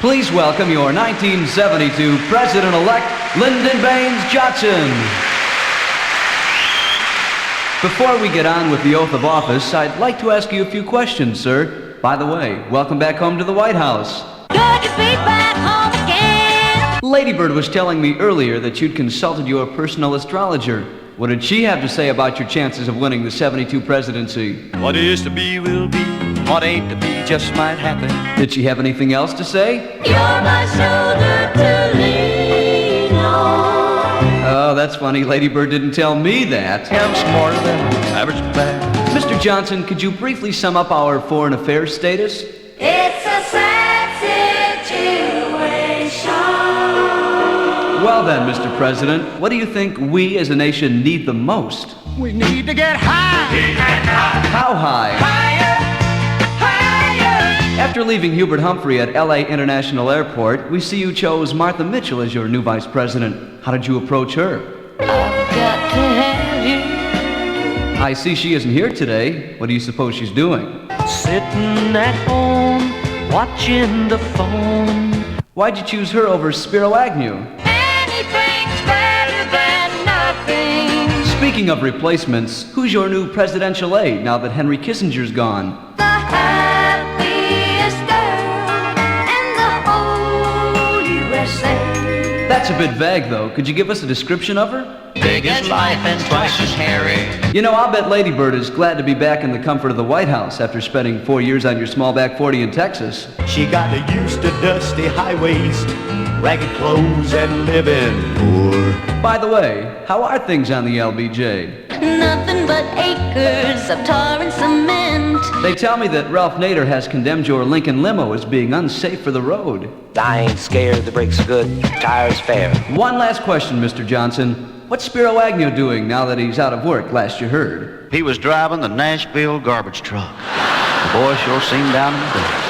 Please welcome your 1972 President-elect, Lyndon Baines Johnson. Before we get on with the oath of office, I'd like to ask you a few questions, sir. By the way, welcome back home to the White House. Good to be back home again. Lady Bird was telling me earlier that you'd consulted your personal astrologer. What did she have to say about your chances of winning the 72 presidency? What is to be will be. What ain't to be just might happen. Did she have anything else to say? You're my shoulder to lean on. Oh, that's funny. Lady Bird didn't tell me that. I'm smarter than average man. Mr. Johnson, could you briefly sum up our foreign affairs status? It's a sad situation. Well then, Mr. President, what do you think we as a nation need the most? We need to get high. How high? Higher, higher. After leaving Hubert Humphrey at LA International Airport, we see you chose Martha Mitchell as your new vice president. How did you approach her? I've got to have you. I see she isn't here today. What do you suppose she's doing? Sitting at home, watching the phone. Why'd you choose her over Spiro Agnew? Anything's better than nothing. Speaking of replacements, who's your new presidential aide now that Henry Kissinger's gone? The happiest girl in the whole USA. That's a bit vague, though. Could you give us a description of her? Big as life and twice as hairy. You know, I'll bet Lady Bird is glad to be back in the comfort of the White House after spending 4 years on your small back 40 in Texas. She got used to dusty highways, ragged clothes, and living poor. By the way, how are things on the LBJ? Nothing but acres of tar and cement. They tell me that Ralph Nader has condemned your Lincoln limo as being unsafe for the road. I ain't scared, the brakes are good, tires fair. One last question, Mr. Johnson. What's Spiro Agnew doing now that he's out of work, last you heard? He was driving the Nashville garbage truck. The boy sure seemed down in the dumps.